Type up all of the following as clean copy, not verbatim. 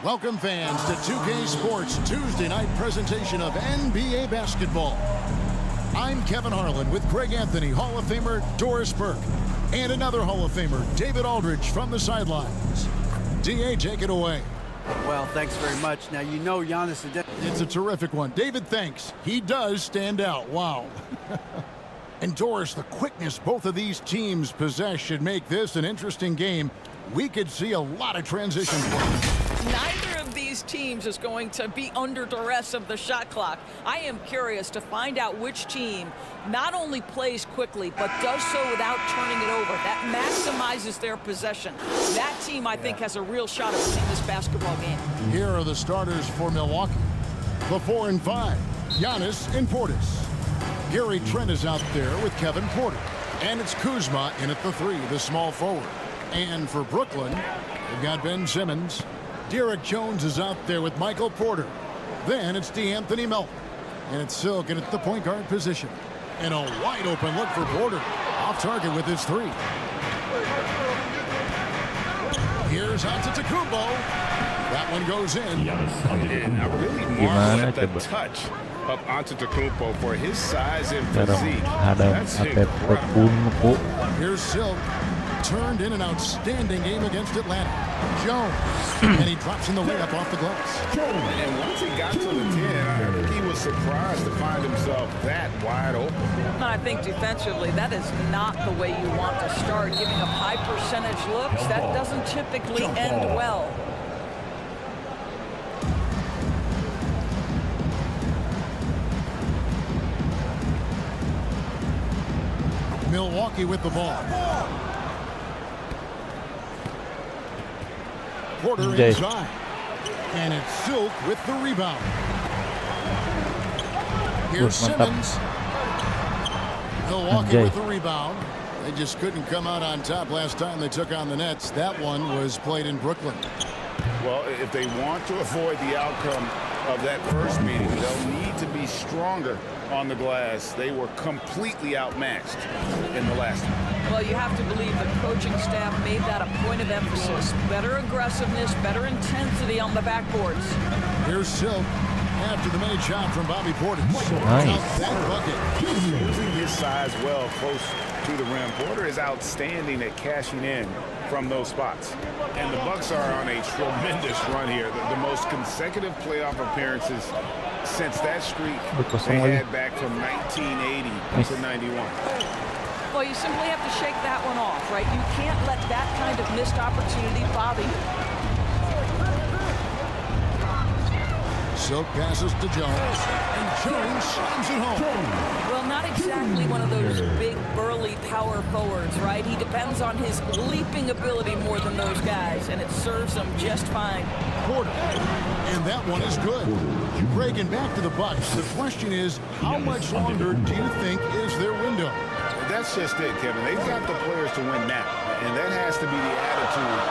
Welcome fans to 2K Sports Tuesday night presentation of NBA basketball. I'm Kevin Harlan with Greg Anthony, Hall of Famer Doris Burke, and another Hall of Famer, David Aldridge from the sidelines. DA, take it away. Well, thanks very much. Now, you know Giannis... It's a terrific one. David, thanks. He does stand out. Wow. And Doris, the quickness both of these teams possess should make this an interesting game. We could see a lot of transition plays. Neither of these teams is going to be under duress of the shot clock. I am curious to find out which team not only plays quickly, but does so without turning it over. That maximizes their possession. That team, I think, has a real shot at winning this basketball game. Here are the starters for Milwaukee. The 4 and 5, Giannis and Portis. Gary Trent is out there with Kevin Porter. And it's Kuzma in at the 3, the small forward. And for Brooklyn, they've got Ben Simmons. Derek Jones is out there with Michael Porter. Then it's DeAnthony Melton. And it's Silk in at the point guard position. And a wide open look for Porter. Off target with his 3. Here's Antetokounmpo. That one goes in. And I really marvel at the touch of Antetokounmpo for his size and physique. That's incredible. Here's Silk. Turned in an outstanding game against Atlanta. Jones. And he drops in the layup off the glass. And once he got to the 10, I think he was surprised to find himself that wide open. I think defensively, that is not the way you want to start. Giving up high percentage looks, that doesn't typically end well. Milwaukee with the ball. Porter inside. And it's Silk with the rebound. Here's Simmons. Milwaukee with the rebound. They just couldn't come out on top last time they took on the Nets. That one was played in Brooklyn. Well, if they want to avoid the outcome of that first meeting, they'll need to be stronger on the glass. They were completely outmatched in the last one. Well, you have to believe the coaching staff made that a point of emphasis. Better aggressiveness, better intensity on the backboards. Here's Silk after the made shot from Bobby Portis. Nice. That bucket. Using his size well close to the rim. Porter is outstanding at cashing in from those spots. And the Bucks are on a tremendous run here. The most consecutive playoff appearances since that streak they had back from 1980 to 91. Well, you simply have to shake that one off, right? You can't let that kind of missed opportunity bother you. Silk passes to Jones, and Jones slams it home. Well, not exactly one of those big, burly power forwards, right? He depends on his leaping ability more than those guys, and it serves him just fine. Porter, and that one is good. Breaking back to the Bucks, the question is, how much longer do you think is their window? That's just it, Kevin. They've got the players to win now, and that has to be the attitude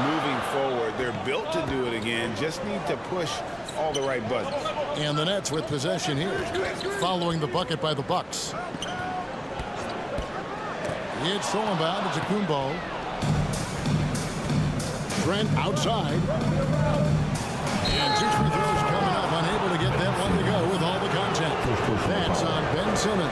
moving forward. They're built to do it again, just need to push all the right buttons. And the Nets with possession here, following the bucket by the Bucks. It's thrown by Antetokounmpo. Trent outside. And 2 free throws coming up, unable to get that one to go with all the contact. That's on Ben Simmons.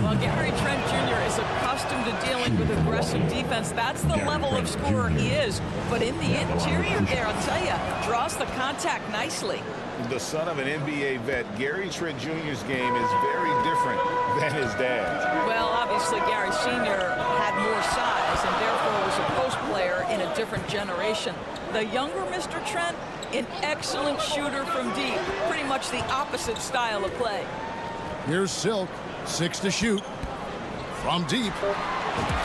Well, Gary Trent Jr. is accustomed to dealing with aggressive defense. That's the level of scorer he is. But in the interior there, I'll tell you, draws the contact nicely. The son of an NBA vet, Gary Trent Jr.'s game is very different than his dad's. Well, obviously, Gary Sr. had more size and therefore was a post player in a different generation. The younger Mr. Trent, an excellent shooter from deep. Pretty much the opposite style of play. Here's Silk, 6 to shoot. From deep.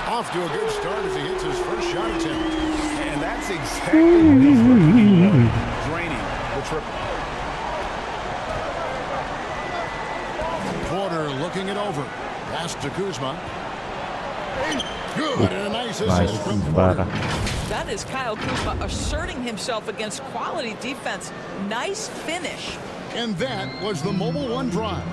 Off to a good start as he hits his first shot attempt. And that's exactly what he's looking for, draining the triple. Porter looking it over. Pass to Kuzma. Good, and a nice assist from Porter. That is Kyle Kuzma asserting himself against quality defense. Nice finish. And that was the Mobile One drive.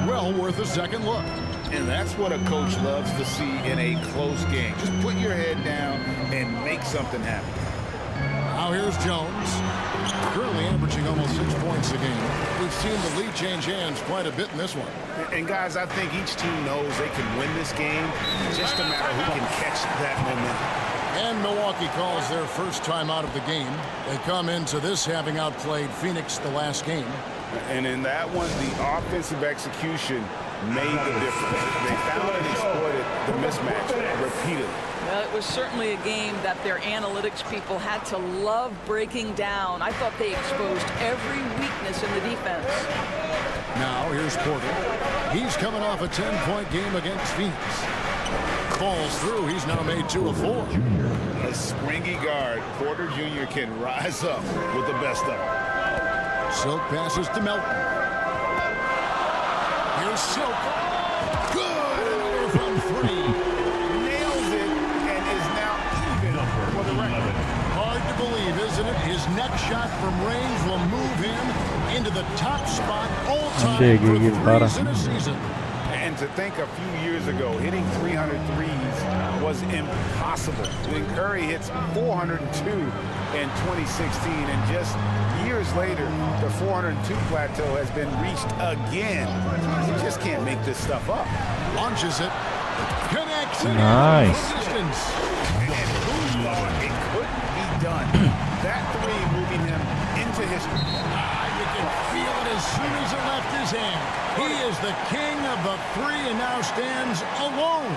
Well worth a second look. And that's what a coach loves to see in a close game. Just put your head down and make something happen. Now here's Jones. Currently averaging almost 6 points a game. We've seen the lead change hands quite a bit in this one. And guys, I think each team knows they can win this game. Just a matter who can catch that momentum. And Milwaukee calls their first time out of the game. They come into this having outplayed Phoenix the last game. And in that one, the offensive execution made the difference. They found and exploited the mismatch repeatedly. Well, it was certainly a game that their analytics people had to love breaking down. I thought they exposed every weakness in the defense. Now here's Porter. He's coming off a 10-point game against Phoenix. Falls through. He's now made 2 of 4. A springy guard, Porter Jr. can rise up with the best of them. Silk passes to Melton. Here's Silk. Good. Another from 3. Nails it and is now even for the record. Hard to believe, isn't it? His next shot from range will move him into the top spot all time for threes in a season. And to think a few years ago, hitting 300 threes was impossible. When Curry hits 402 in 2016, and just years later, the 402 plateau has been reached again. You just can't make this stuff up. Launches it. Connects it. Nice. And who thought it couldn't be done? That three moving him into history. You can feel it as soon as it left his hand. He is the king of the 3 and now stands alone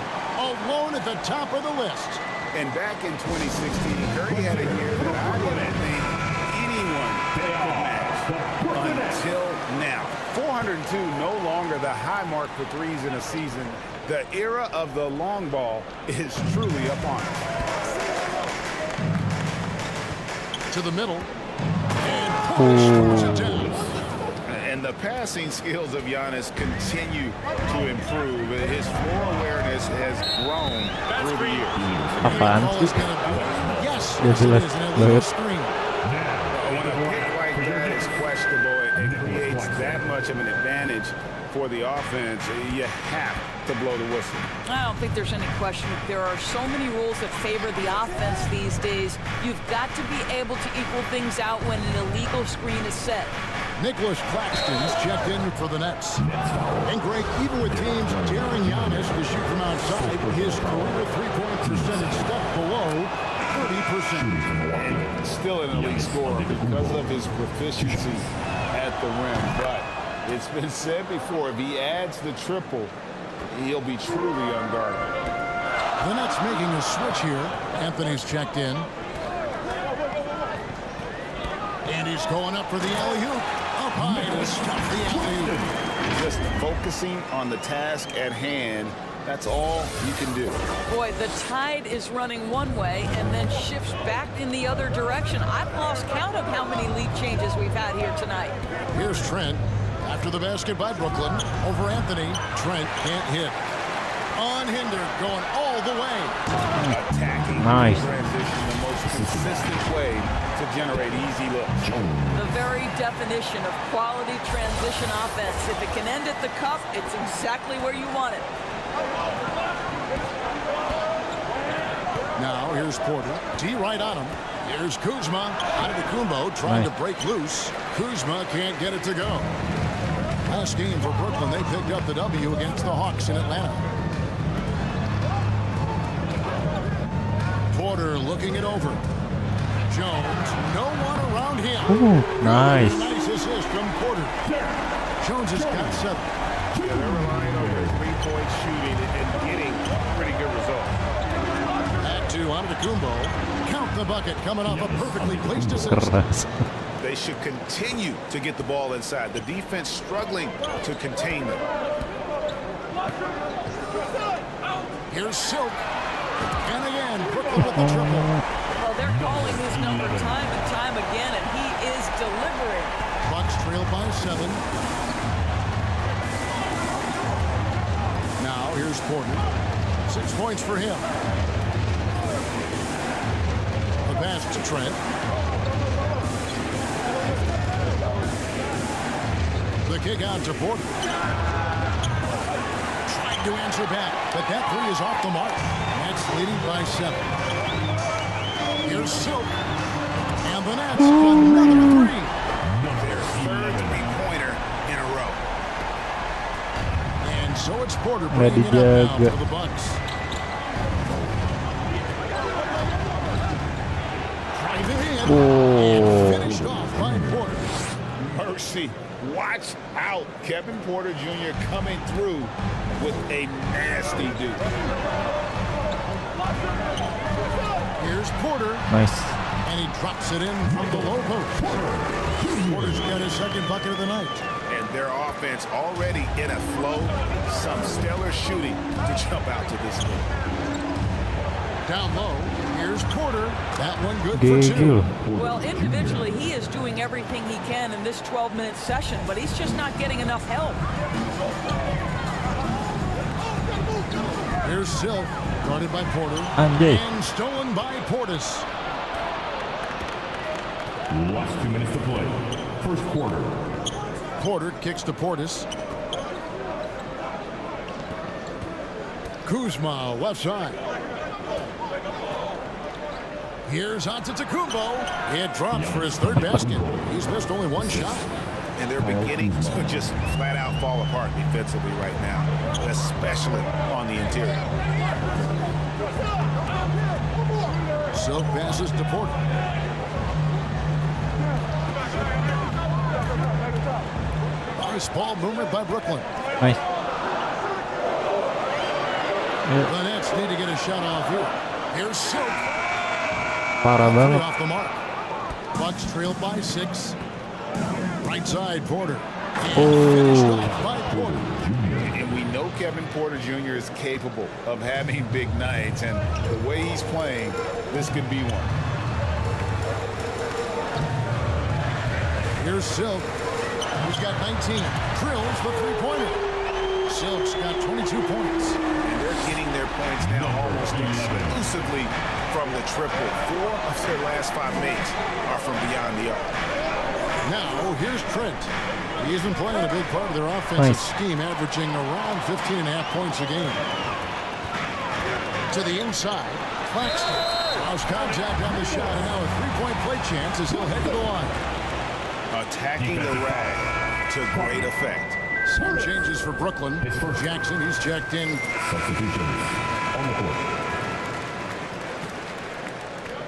at the top of the list. And back in 2016, Curry had a year that I didn't think anyone could match until now. 402 no longer the high mark for threes in a season. The era of the long ball is truly upon us. To the middle. And throws it down. And the passing skills of Giannis continue to improve. His floor awareness has grown through the years. Apaan sih? Yes, Ya jelas banget. When a pick like that is questionable, it creates that much of an advantage for the offense. You have to blow the whistle. I don't think there's any question. There are so many rules that favor the offense these days. You've got to be able to equal things out when an illegal screen is set. Nicholas Claxton's checked in for the Nets. And Greg, even with teams daring Giannis to shoot from outside, his career three-point percentage stepped below 30%. And still an elite scorer because of his proficiency at the rim. But it's been said before, if he adds the triple, he'll be truly unguardable. The Nets making a switch here. Anthony's checked in. And he's going up for the alley-oop. Up high to stop the alley-oop. Just focusing on the task at hand, that's all you can do. Boy, the tide is running one way and then shifts back in the other direction. I've lost count of how many lead changes we've had here tonight. Here's Trent. After the basket by Brooklyn. Over Anthony. Trent can't hit. Unhindered, going all the way. Attacking Nice. transition, the most consistent way to generate easy looks. The very definition of quality transition offense. If it can end at the cup, it's exactly where you want it. Now here's Porter. D right on him. Here's Kuzma. Antetokounmpo trying to break loose. Kuzma can't get it to go. Last game for Brooklyn, they picked up the W against the Hawks in Atlanta. Porter looking it over. Jones, no one around him. Ooh, nice. Nice assist from Porter. Jones has got 7. Yeah, they're relying on their three-point shooting and getting pretty good results. Back to Antetokounmpo. Count the bucket coming off a perfectly placed assist. Keras. They should continue to get the ball inside. The defense struggling to contain them. Here's Silk. And again, Brooklyn with the triple. Well, they're calling his number time and time again, and he is delivering. Bucks trail by 7. Now here's Porter. 6 points for him. The pass to Trent. The kick out to Porter. Trying to answer back, but that 3 is off the mark. Nets leading by 7. Here's Silk. And the Nets, another three. Their third three-pointer in a row. And so it's Porter Ready, bringing it up now yeah. for the Bucks. Driving in and finished off by Porter. Mercy. Watch out. Kevin Porter Jr. coming through with a nasty dude. Here's Porter, Nice. and he drops it in from the low post. Porter's got his second bucket of the night. And their offense already in a flow. Some stellar shooting to jump out to this lead. Down low, here's Porter. That one good for Giggle. two. Well, individually, he is doing everything he can in this 12-minute session, but he's just not getting enough help. Here's Silk, guarded by Porter. Anjay. And stolen by Portis. Last 2 minutes to play. First quarter. Porter kicks to Portis. Kuzma, left side. Here's Antetokounmpo. It drops for his third basket. He's missed only one shot. And they're beginning to just flat out fall apart defensively right now, especially on the interior. Silk passes to Porter. Nice ball movement by Brooklyn. Nice. The Nets need to get a shot off here. Here's Silk. Parah banget. Off the mark. Bucks trailed by 6. Right side, Porter. And finished off by Porter. And we know Kevin Porter Jr. is capable of having big nights, and the way he's playing, this could be one. Here's Silk. He's got 19. Drills the three-pointer. Silk's got 22 points. And they're getting their points now almost exclusively from the triple. 4 of their last 5 makes are from beyond the arc. Now, here's Trent. He's been playing a big part of their offensive Nice. scheme, averaging around 15.5 points a game. To the inside, Claxton allows contact on the shot, and now a three-point play chance as he'll head to the line. Attacking the rag to great effect. Some changes for Brooklyn. For Jackson, he's checked in. Substitutions on the court.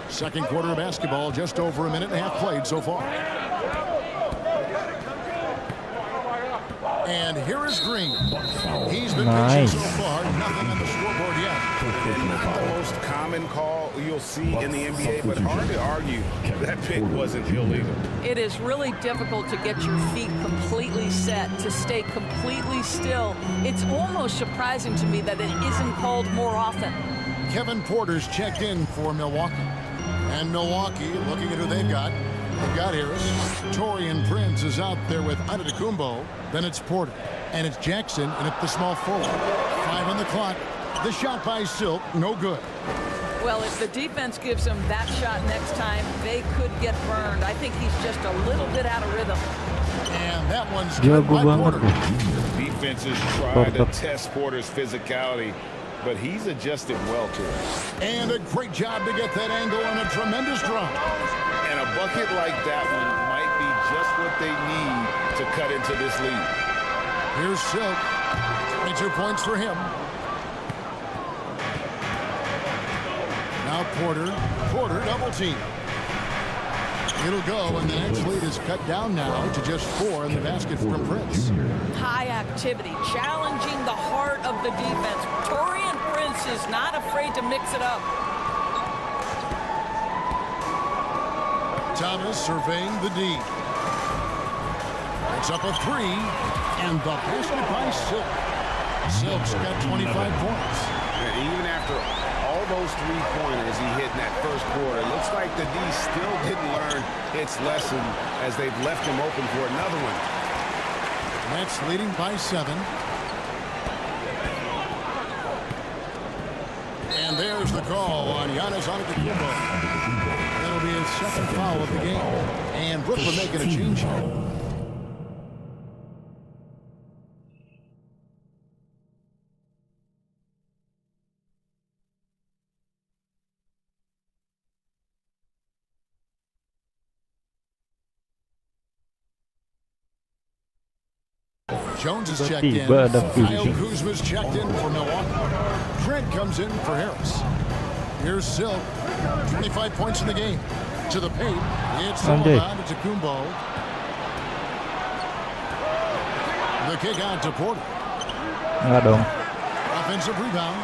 Second quarter of basketball, just over a minute and a half played so far. And here is Green. He's been Nice. pitching so far, nothing on the scoreboard yet. And not the most common call you'll see in the NBA, but hard to argue that pick wasn't illegal. It is really difficult to get your feet completely set, to stay completely still. It's almost surprising to me that it isn't called more often. Kevin Porter's checked in for Milwaukee. And Milwaukee, looking at who they've got Harris. Torian Prince is out there with Antetokounmpo. Then it's Porter. And it's Jackson, and at the small forward. 5 on the clock. The shot by Silk, no good. Well, if the defense gives him that shot next time, they could get burned. I think he's just a little bit out of rhythm. And that one's good Jago by banget Porter. tuh. Defenses try to test Porter's physicality, but he's adjusted well to it. And a great job to get that angle and a tremendous drop. And a bucket like that one might be just what they need to cut into this lead. Here's Silk. 22 points for him. Now Porter. Porter double team. It'll go, and the next lead is cut down now to just 4 in the basket from Prince. High activity, challenging the heart of the defense. Torian Prince is not afraid to mix it up. Thomas surveying the D. It's up a 3, and the basket by Silk. Silk's got 25 points. And even after all those three-pointers he hit in that first quarter, it looks like the D still didn't learn its lesson as they've left him open for another one. Nets leading by 7. And there's the call on Giannis Antetokounmpo. That'll be his second foul of the game. And Brooklyn making a change. Jones is checked in. Tiba ada Kyle fishing. Kuzma's checked in for Milwaukee. Trent comes in for Harris. Here's Silk. 25 points in the game. To the paint. It's Anjay. Sullivan to Kumbo. The kick out to Porter. Enggak dong. Offensive rebound.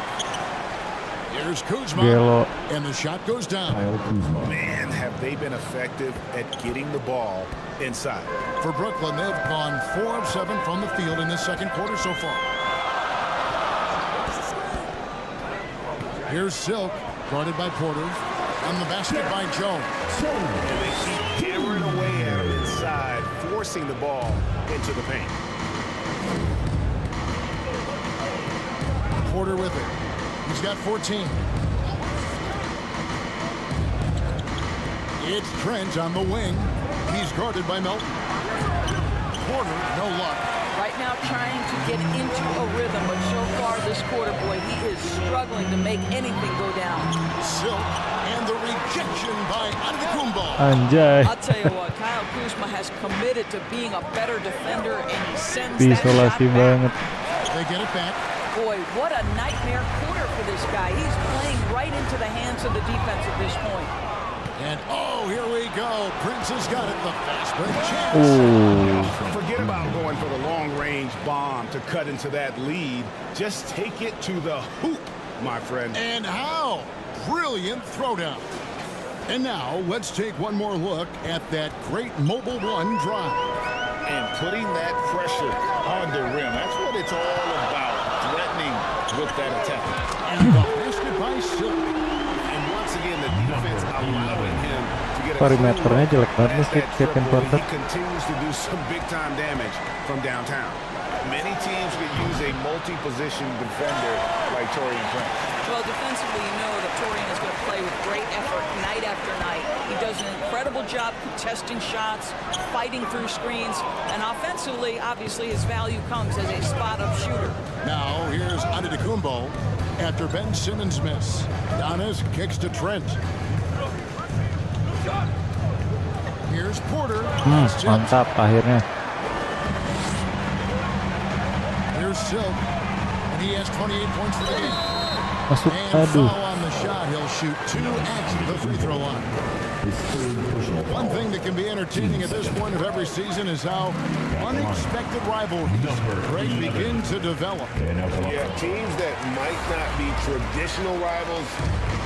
Here's Kuzma. Gelo. And the shot goes down. Kyle Kuzma. Man, have they been effective at getting the ball inside. For Brooklyn, they've gone 4 of 7 from the field in this second quarter so far. Here's Silk, guarded by Porter. And the basket by Jones. And they keep hammering away at him inside, forcing the ball into the paint. Porter with it. He's got 14. It's Trent on the wing. He's guarded by Melton. Porter, no luck. Right now trying to get into a rhythm, but so far this quarter, boy, he is struggling to make anything go down. Silk and the rejection by Antetokounmpo. Anjay. I'll tell you what, Kyle Kuzma has committed to being a better defender, and he sends that shot Isolasi back. banget. They get it back. Boy, what a nightmare quarter for this guy. He's playing right into the hands of the defense at this point. And oh, here we go. Prince has got it. The fast break chance. Oh. Forget about going for the long-range bomb to cut into that lead. Just take it to the hoop, my friend. And how? Brilliant throwdown. And now let's take one more look at that great Mobile One drive. And putting that pressure on the rim. That's what it's all about, threatening with that attack. And the basket by Silk. And once again, the defense allowing him to get a Perimeternya jelek banget nih that second triple. quarter. He continues to do some big-time damage from downtown. Many teams could use a multi-position defender like Taurean Prince. Well, defensively, you know that Taurean is going to play with great effort night after night. He does an incredible job contesting shots, fighting through screens, and offensively, obviously, his value comes as a spot-up shooter. Now here's Antetokounmpo after Ben Simmons' miss. Giannis kicks to Trent. Here's Porter. Mantap akhirnya. Here's Silk. And he has 28 points for the game. Masuk. And Aduh. foul on the shot. He'll shoot 2 at the free throw line. His third personal One foul. thing that can be entertaining at this point of every season is how unexpected rivalries begin to develop. And now come up. Yeah, teams that might not be traditional rivals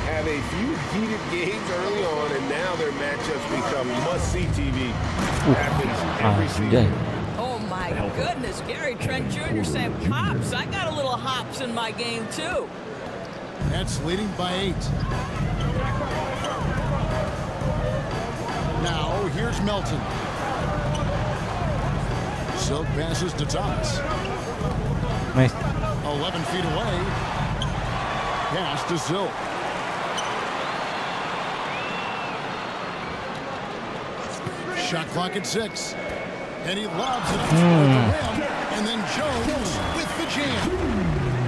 have a few heated games early on, and now their matchups become must-see TV. Happens every Anjay. season. Oh, my goodness. Gary Trent Jr. saying, Pops, I got a little hops in my game, too. That's leading by 8. Now, here's Melton. Silk passes to Thomas. Nice. 11 feet away. Pass to Silk. Shot clock at 6. And he lobs it up toward the rim. And then Jones with the jam.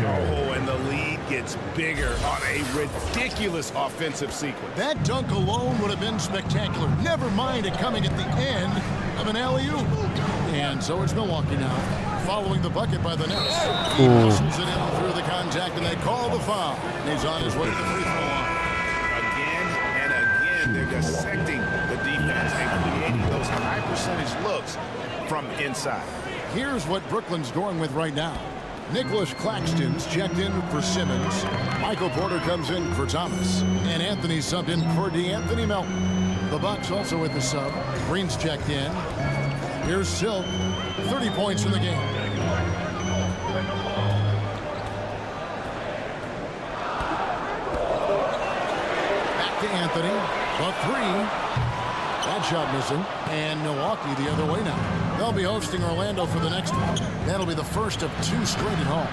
Oh, and the lead gets bigger on a ridiculous offensive sequence. That dunk alone would have been spectacular. Never mind it coming at the end of an alley-oop. And so it's Milwaukee now, following the bucket by the Nets. He muscles it in through the contact, and they call the foul. And he's on his way to the free throw line. Again and again, they're dissecting the defense and creating those high-percentage looks from inside. Here's what Brooklyn's going with right now. Nicholas Claxton's checked in for Simmons. Michael Porter comes in for Thomas. And Anthony subbed in for DeAnthony Melton. The Bucks also with the sub. Green's checked in. Here's Silk. 30 points in the game. Back to Anthony. A 3. That shot missing. And Milwaukee the other way now. They'll be hosting Orlando for the next one. That'll be the first of 2 straight at home.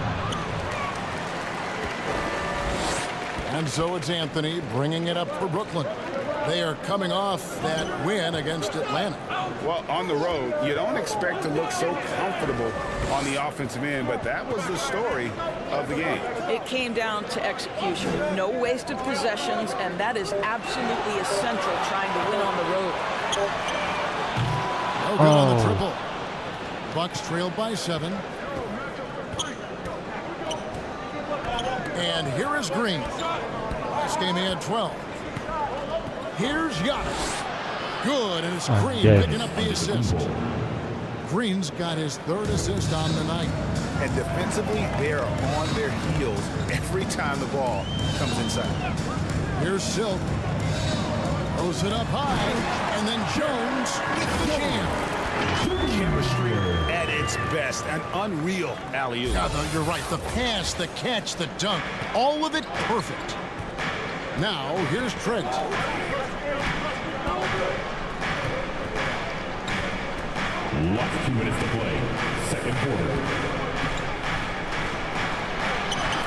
And so it's Anthony bringing it up for Brooklyn. They are coming off that win against Atlanta. Well, on the road, you don't expect to look so comfortable on the offensive end, but that was the story of the game. It came down to execution. No wasted possessions, and that is absolutely essential trying to win on the road. No good on the triple. Bucks trailed by 7. And here is Green. This game he had 12. Here's Giannis. Good, and it's Green picking up the assist. Green's got his 3rd assist on the night. And defensively, they are on their heels every time the ball comes inside. Here's Silk. Throws it up high, and then Jones with the jam. Chemistry at its best. An unreal alley-oop. Yeah, no, you're right. The pass, the catch, the dunk, all of it perfect. Now, here's Trent. Last 2 minutes to play. Second quarter.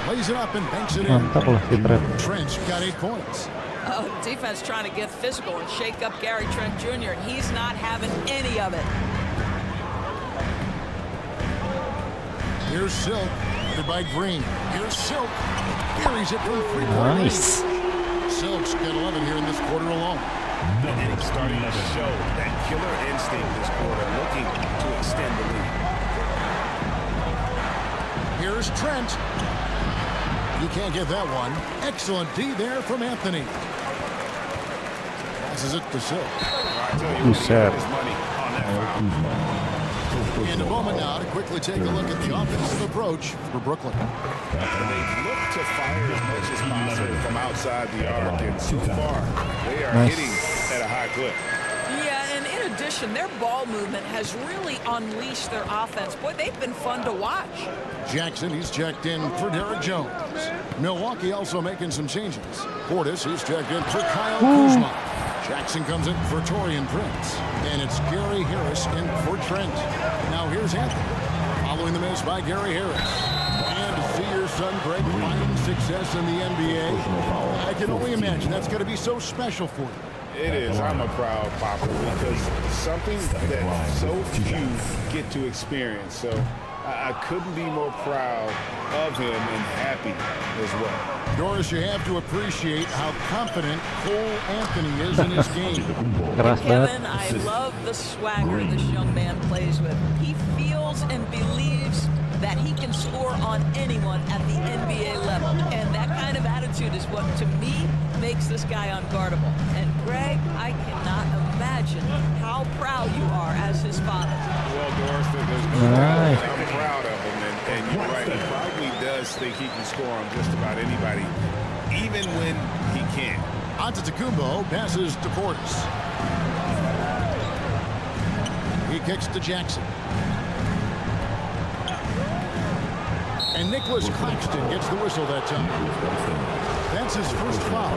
Lays it up and banks it Mantap lah si Trent. in. Trent's got 8 points. Oh, defense trying to get physical and shake up Gary Trent Jr., and he's not having any of it. Here's Silk, headed by Green. Here's Silk. Carries it from 3-point range. Nice. Silk's got 11 here in this quarter alone. And it's starting to show that killer instinct this quarter, looking to extend the lead. Here's Trent. You can't get that one. Excellent D there from Anthony. Passes it to Silk. I tell you, Who he said? got his money on that foul. And a moment now to quickly take a look at the offensive approach for Brooklyn. They look to fire as much as possible from outside the arc, and so far they are Nice. hitting at a high clip. Yeah, and in addition, their ball movement has really unleashed their offense. Boy, they've been fun to watch. Jackson, he's checked in for Derek Jones. Milwaukee also making some changes. Portis, he's checked in for Kyle Kuzma. Jackson comes in for Torian Prince. And it's Gary Harris in for Trent. Now here's Anthony. Following the miss by Gary Harris. And to see your son Greg finding success in the NBA, I can only imagine that's going to be so special for you. It is. I'm a proud papa because something that so few get to experience. So I couldn't be more proud of him and happy as well. Doris, you have to appreciate how confident Cole Anthony is in his game. Keras banget. Kevin, I love the swagger this young man plays with. He feels and believes that he can score on anyone at the NBA level. And that kind of attitude is what, to me, makes this guy unguardable. And Greg, I cannot imagine how proud you are as his father. Well, Doris, there's no Nice. doubt I'm proud of him, and you're right. He probably does think he can score on just about anybody, even when he can't. Antetokounmpo passes to Portis. He kicks to Jackson. And Nicholas Claxton gets the whistle that time. That's his first foul.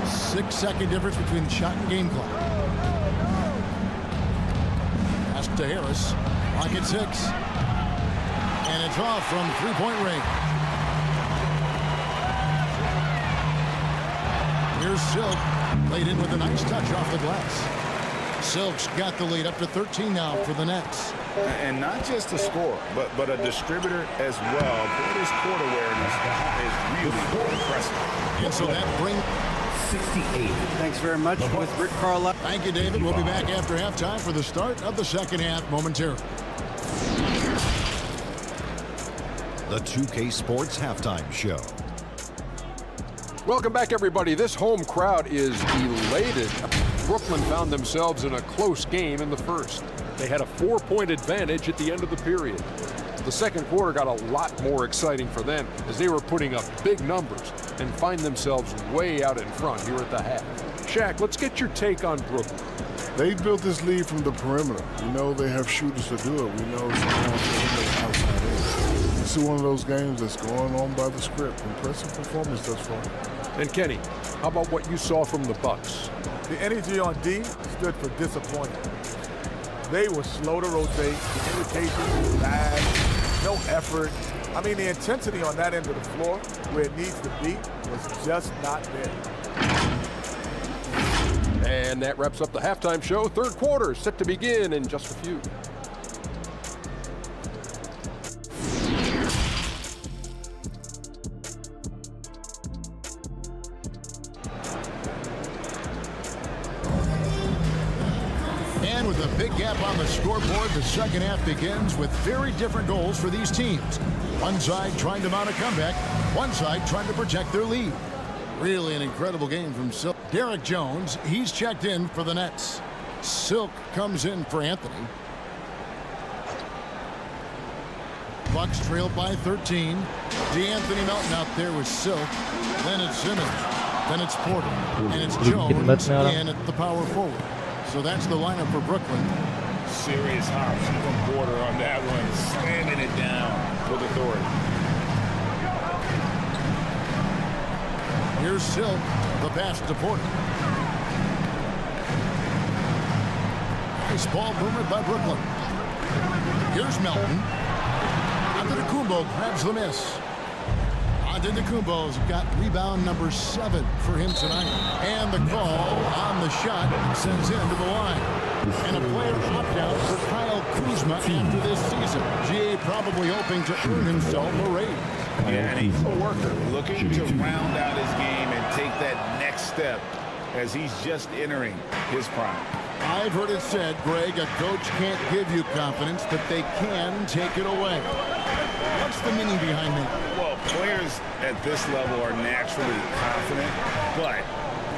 6-second difference between the shot and game clock. Pass to Harris. Clock at 6. And it's off from 3-point range. Here's Silk. Laid in with a nice touch off the glass. Silk's got the lead up to 13 now for the Nets. And not just a scorer, but a distributor as well. Porter's court awareness is really impressive. And so that brings 68. Thanks very much with Rick Carlisle. Thank you, David. We'll be back after halftime for the start of the second half momentarily. The 2K Sports Halftime Show. Welcome back, everybody. This home crowd is elated. Brooklyn found themselves in a close game in the first. They had a 4-point advantage at the end of the period. The second quarter got a lot more exciting for them as they were putting up big numbers and find themselves way out in front here at the half. Shaq, let's get your take on Brooklyn. They built this lead from the perimeter. We know they have shooters to do it. We know sometimes outside in. This is one of those games that's going on by the script. Impressive performance thus far. And Kenny, how about what you saw from the Bucks? The energy on D stood for disappointment. They were slow to rotate. The indication was bad. No effort. I mean, the intensity on that end of the floor, where it needs to be, was just not there. And that wraps up the halftime show. Third quarter set to begin in just a few. And with a big gap on the scoreboard, the second half begins with very different goals for these teams. One side trying to mount a comeback. One side trying to protect their lead. Really an incredible game from Silk. Derek Jones, he's checked in for the Nets. Silk comes in for Anthony. Bucks trailed by 13. DeAnthony Melton out there with Silk. Then it's Simmons. Then it's Porter. And it's Jones in at the power forward. So that's the lineup for Brooklyn. Serious hops from Porter on that one, slamming it down with authority. Here's Silk, the pass to Porter. Nice ball movement by Brooklyn. Here's Melton. Antetokounmpo grabs the miss. Antetokounmpo's got rebound number 7 for him tonight. And the call on the shot sends him to the line. And a player opt-out for Kyle Kuzma after this season. GA probably hoping to earn himself a raise. Yeah, and he's a worker looking to round out his game and take that next step as he's just entering his prime. I've heard it said, Greg, a coach can't give you confidence, but they can take it away. What's the meaning behind that? Well, players at this level are naturally confident, but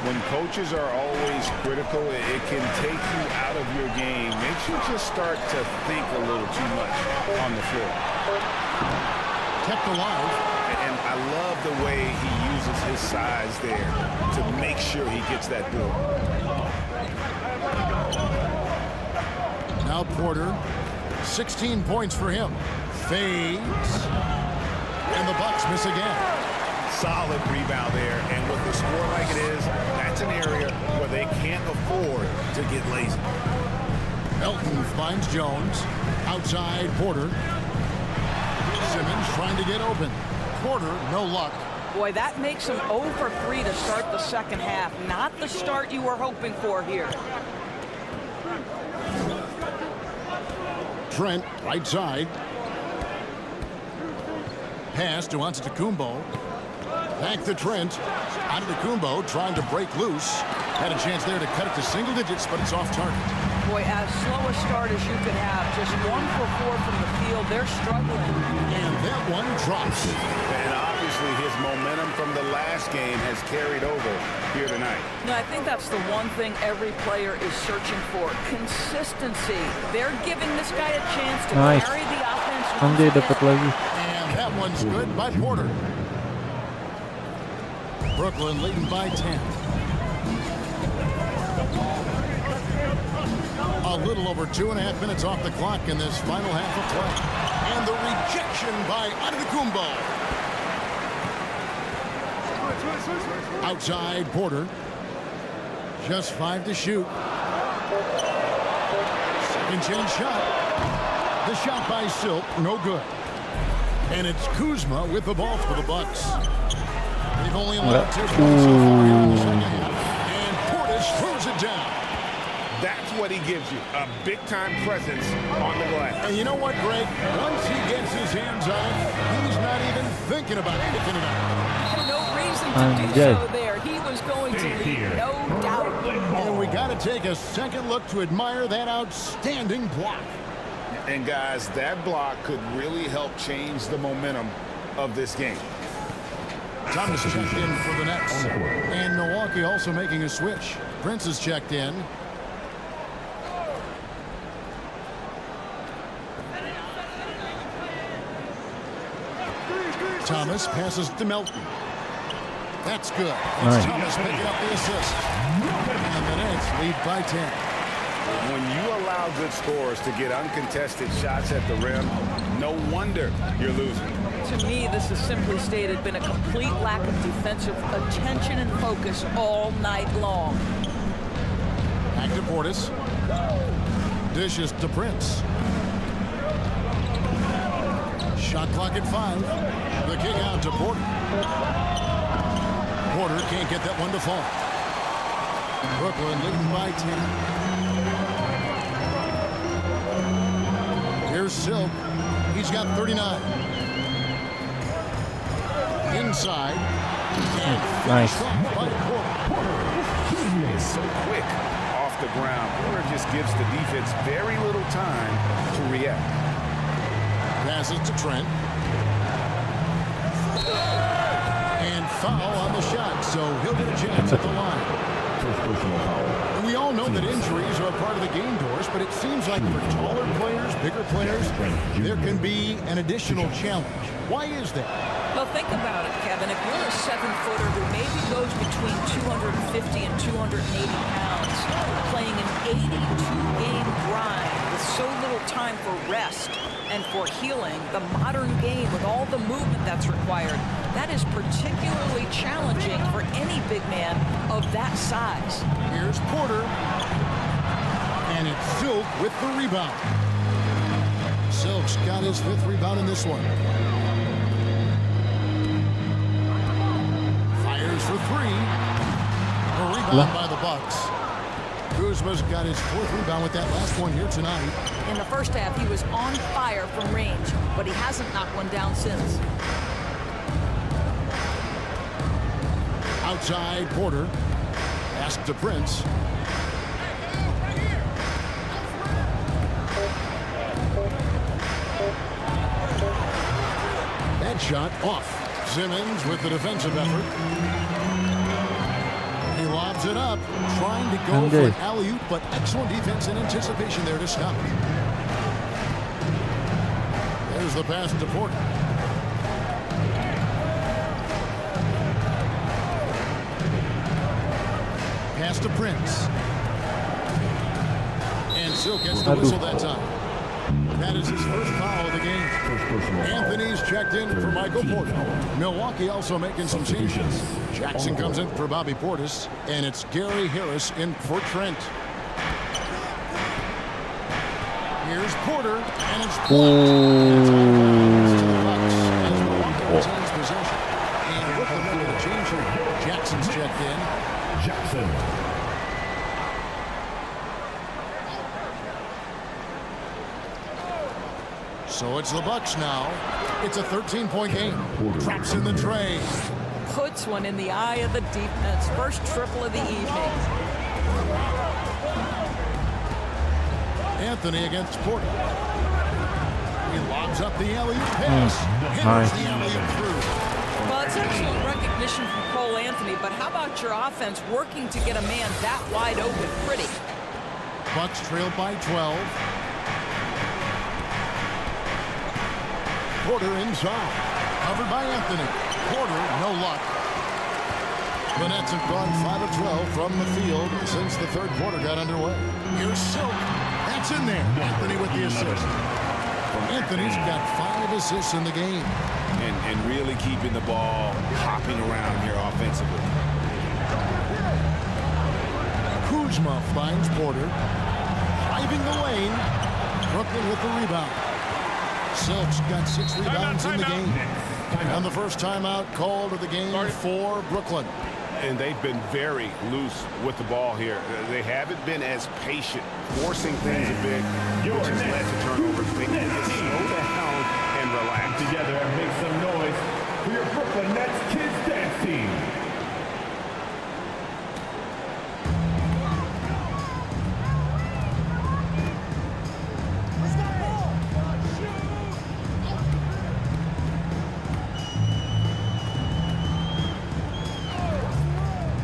when coaches are always critical, it can take you out of your game. Makes you just start to think a little too much on the floor. Kept alive. And I love the way he uses his size there to make sure he gets that ball. Now Porter, 16 points for him. Fades. And the Bucks miss again. Solid rebound there, and with the score like it is, that's an area where they can't afford to get lazy. Melton finds Jones. Outside Porter. Simmons trying to get open. Porter, no luck. Boy, that makes him 0 for 3 to start the second half. Not the start you were hoping for here. Trent, right side. Pass to Antetokounmpo. Back to Trent. Antetokounmpo trying to break loose. Had a chance there to cut it to single digits, but it's off target. Boy, as slow a start as you could have. Just 1 for 4 from the field. They're struggling. And that one drops. And obviously his momentum from the last game has carried over here tonight. No, I think that's the one thing every player is searching for. Consistency. They're giving this guy a chance to carry the offense. Anjay dapat lagi. And that one's good by Porter. Brooklyn leading by 10. A little over 2.5 minutes off the clock in this final half of play. And the rejection by Antetokounmpo. Outside Porter. Just 5 to shoot. Second chance shot. The shot by Silk, no good. And it's Kuzma with the ball for the Bucks. They've only allowed 2 points so far here in the second half. And Portis throws it down. That's what he gives you, a big-time presence on the glass. And you know what, Greg? Once he gets his hands on it, he's not even thinking about picking it up. No reason to do so there. He was going to lead, no doubt. And we got to take a second look to admire that outstanding block. And guys, that block could really help change the momentum of this game. Thomas checked in for the Nets. And Milwaukee also making a switch. Prince is checked in. Thomas passes to Melton. That's good. It's Thomas picking up the assist. And the Nets lead by 10. When you allow good scorers to get uncontested shots at the rim, no wonder you're losing. To me, this has simply stated been a complete lack of defensive attention and focus all night long. Back to Portis. Dishes to Prince. Shot clock at 5. The kick out to Porter. Porter can't get that one to fall. Brooklyn leading by 10. Here's Silk. He's got 39. Inside. Nice. By Porter. It's so quick off the ground. Porter just gives the defense very little time to react. Passes to Trent. And foul on the shot, so he'll get a chance at the line. First personal foul. We all know that injuries are a part of the game, Doris, but it seems like for taller players, bigger players, there can be an additional challenge. Why is that? Well, think about it, Kevin. If you're a 7-footer who maybe goes between 250 and 280 pounds, playing an 82-game grind with so little time for rest and for healing, the modern game with all the movement that's required, that is particularly challenging for any big man of that size. Here's Porter. And it's Silk with the rebound. Silk's got his 5th rebound in this one. Fires for 3. A rebound by the Bucks. Kuzma's got his 4th rebound with that last one here tonight. In the first half, he was on fire from range, but he hasn't knocked one down since. Outside, Porter. Pass to Prince. That shot off. Simmons with the defensive effort. He lobs it up, trying to go for an alley-oop, but excellent defense and anticipation there to stop it. There's the pass to Porter. Pass to Prince. And Silk gets the whistle that time. That is his first foul of the game. Anthony's checked in for Michael Porter. Milwaukee also making some changes. Jackson comes in for Bobby Portis, and it's Gary Harris in for Trent. Here's Porter, and it's blocked. As Milwaukee retains possession. And with the minute of change here, Jackson's checked in. Jackson. So it's the Bucks now. It's a 13-point game. Traps in the tray. Puts one in the eye of the defense. First triple of the evening. Anthony against Porter. He lobs up the alley-oop pass. Hits the alley-oop through. Well, it's excellent recognition from Cole Anthony, but how about your offense working to get a man that wide open pretty? Bucks trailed by 12. Porter inside. Covered by Anthony. Porter, no luck. The Nets have gone 5 of 12 from the field since the third quarter got underway. Here's Silk. That's in there. Anthony with the assist. Anthony's got 5 assists in the game. And really keeping the ball hopping around here offensively. Kuzma finds Porter. Driving the lane. Brooklyn with the rebound. Silk's got 6 rebounds in the game. And the first timeout called of the game for Brooklyn. And they've been very loose with the ball here. They haven't been as patient, forcing things a bit, which has led to turnovers. They need to slow down and relax. Together and make some noise for your Brooklyn Nets Kids Dance Team.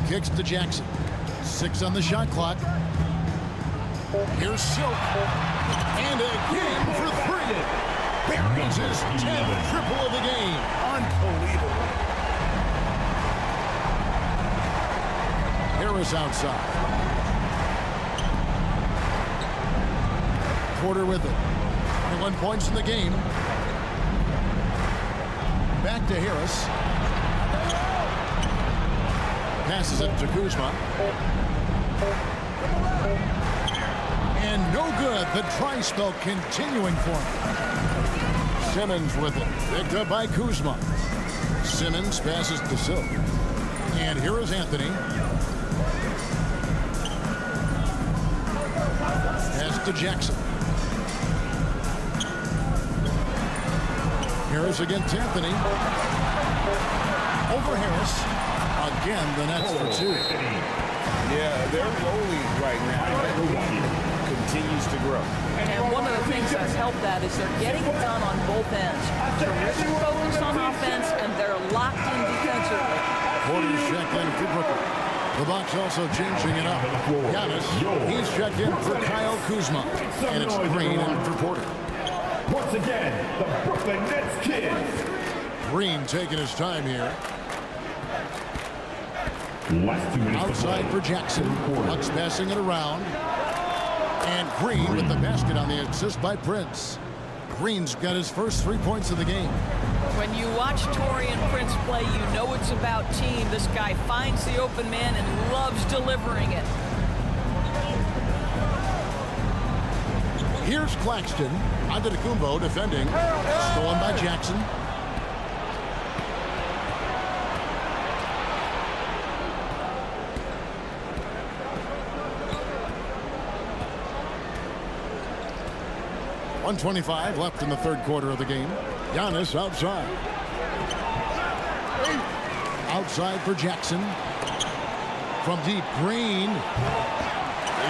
Kicks to Jackson. 6 on the shot clock. Here's Silk. And again for 3. Buries his 10th triple of the game. Unbelievable. Harris outside. Porter with it. 21 points in the game. Back to Harris. Passes it to Kuzma. And no good. The try spell continuing for him. Simmons with it. Picked up by Kuzma. Simmons passes to Silk. And here is Anthony. Pass to Jackson. Harris against Anthony. Over Harris. Again, the Nets for 2. Yeah, they're rolling right now. continues to grow. And one of the things that's helped that is they're getting it done on both ends. Terrific focus on offense, and they're locked in defensively. Porter's checked in for Brooklyn. The Bucks also changing it up. Giannis, he's checked in for Kyle Kuzma. And it's Green in for Porter. Once again, the Brooklyn Nets kids. Green taking his time here. Last 2 minutes Outside for Jackson. Bucks passing it around. And Green with the basket on the assist by Prince. Green's got his first 3 points of the game. When you watch Taurean Prince play, you know it's about team. This guy finds the open man and loves delivering it. Here's Claxton. Antetokounmpo defending. Stolen by Jackson. .125 left in the third quarter of the game. Giannis outside. Outside for Jackson. From deep, Green.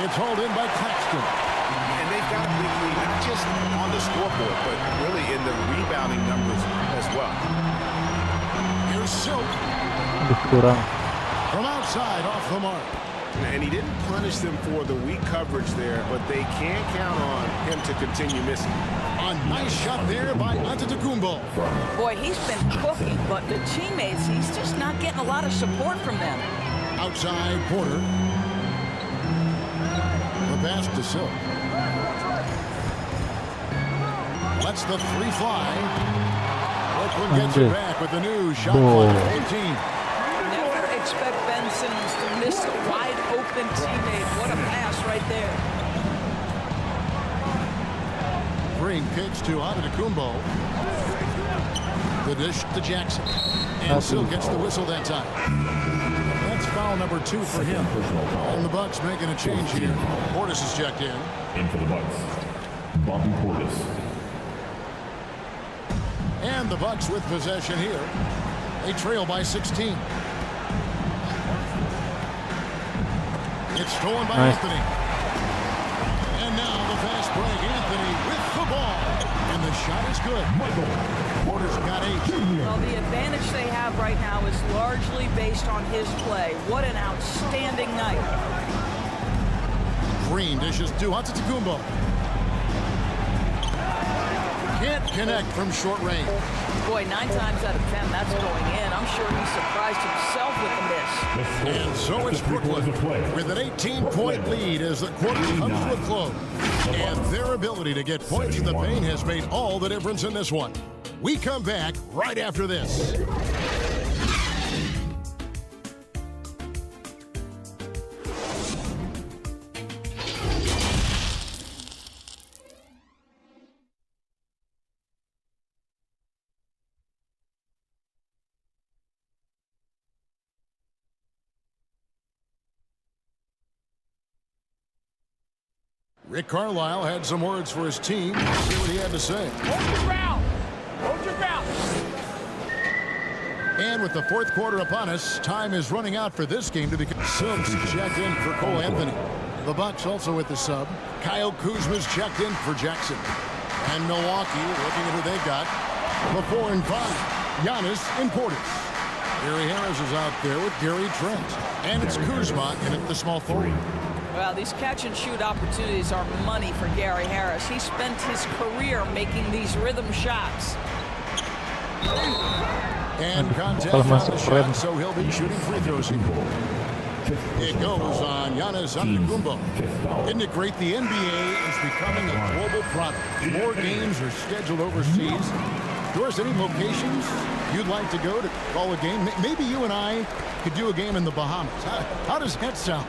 It's hauled in by Claxton. And they've got a big lead, not just on the scoreboard, but really in the rebounding numbers as well. Here's Silk. Kurang. From outside, off the mark. And he didn't punish them for the weak coverage there, but they can't count on him to continue missing. A nice shot there by Antetokounmpo. Boy, he's been cooking, but the teammates, he's just not getting a lot of support from them. Outside, Porter. The pass to Silk. Lets the three fly. Brooklyn gets it back with the new shot clock at 18. Never expect Ben Simmons to miss a wide open teammate. What a pass right there. Green kicks to Antetokounmpo. The dish to Jackson. And Silk gets the whistle that time. That's foul number 2 for him. And the Bucks making a change here. Portis is checked in. In for the Bucks, Bobby Portis. And the Bucks with possession here. They trail by 16. It's stolen by Anthony. And now the fast break. Anthony with the ball. And the shot is good. Porter's got 8. Well, the advantage they have right now is largely based on his play. What an outstanding night. Green dishes to Antetokounmpo. Can't connect from short range. Boy, 9 times out of 10, that's going in. I'm sure he surprised himself with the miss. And so it's Brooklyn with an 18-point lead as the quarter comes to a close. And their ability to get points in the paint has made all the difference in this one. We come back right after this. Rick Carlisle had some words for his team. Let's see what he had to say. Hold your ground. Hold your ground. And with the fourth quarter upon us, time is running out for this game to become. Silks checked in for Cole Anthony. The Bucks also with the sub. Kyle Kuzma's checked in for Jackson. And Milwaukee looking at who they got. The 4 and 5. Giannis and Portis. Gary Harris is out there with Gary Trent. And it's Kuzma in at the small forward. Well, these catch-and-shoot opportunities are money for Gary Harris. He spent his career making these rhythm shots. And contact on the shot, so he'll be shooting free throws here. It goes on Giannis Antetokounmpo. Isn't it great? The NBA is becoming a global product. More games are scheduled overseas. Doris, any locations you'd like to go to call a game? Maybe you and I could do a game in the Bahamas. How does that sound?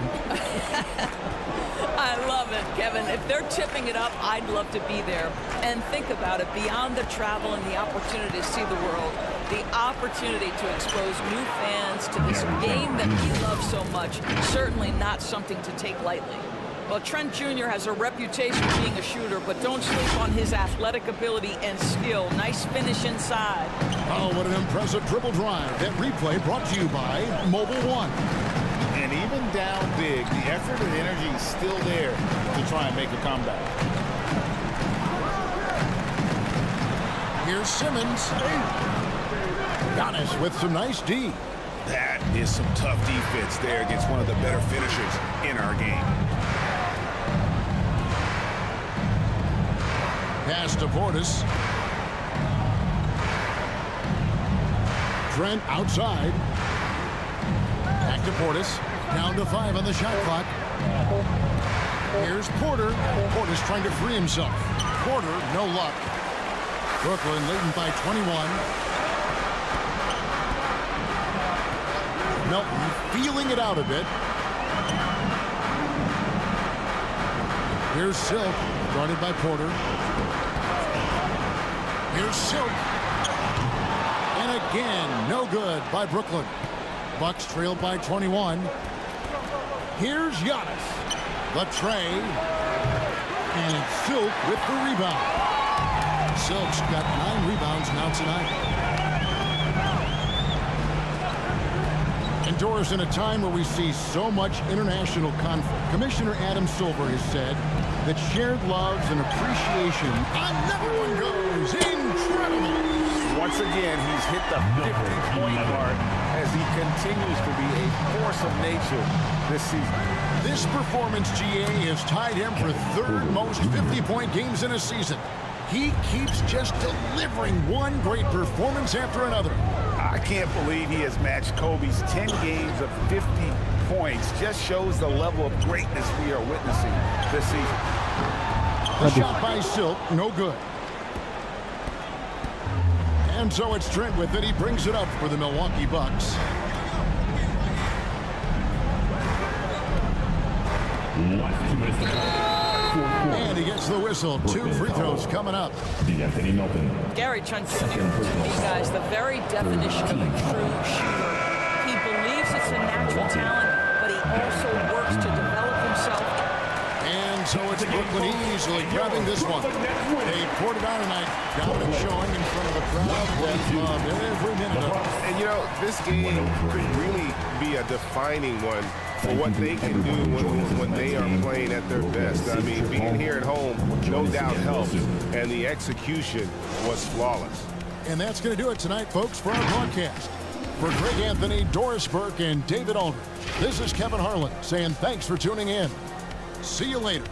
I love it, Kevin. If they're tipping it up, I'd love to be there. And think about it, beyond the travel and the opportunity to see the world, the opportunity to expose new fans to this game that we love so much, certainly not something to take lightly. Well, Trent Jr. has a reputation for being a shooter, but don't sleep on his athletic ability and skill. Nice finish inside. Oh, what an impressive dribble drive. That replay brought to you by Mobile One. And even down big, the effort and energy is still there to try and make a comeback. Here's Simmons. Giannis with some nice D. That is some tough defense there against one of the better finishers in our game. Pass to Portis. Trent outside. Back to Portis. Down to 5 on the shot clock. Here's Porter. Portis trying to free himself. Porter, no luck. Brooklyn leading by 21. Melton feeling it out a bit. Here's Silk, guarded by Porter. Here's Silk. And again, no good by Brooklyn. Bucks trail by 21. Here's Giannis. The tray. And it's Silk with the rebound. Silk's got 9 rebounds now tonight. And Doris, in a time where we see so much international conflict, Commissioner Adam Silver has said that shared loves and appreciation on number one goes incredible. Once again, he's hit the 50-point mark as he continues to be a force of nature this season. This performance, GA, has tied him for 3rd most 50-point games in a season. He keeps just delivering one great performance after another. I can't believe he has matched Kobe's 10 games of 50 points. Just shows the level of greatness we are witnessing this season. The shot by Silk, no good. And so it's Trent with it. He brings it up for the Milwaukee Bucks. And he gets the whistle. 2 free throws coming up. Gary Trentini, to me, guys, the very definition of a true shooter. He believes it's a natural talent, but he also works to develop himself. And so it's Brooklyn easily grabbing this one. They poured it on tonight. Dominant showing in front of the crowd that loved every minute of it. And you know, this game could really be a defining one for what they can do when they are playing at their best. I mean, being here at home, no doubt helps, and the execution was flawless. And that's going to do it tonight, folks, for our broadcast. For Greg Anthony, Doris Burke, and David Aldridge, this is Kevin Harlan saying thanks for tuning in. See you later.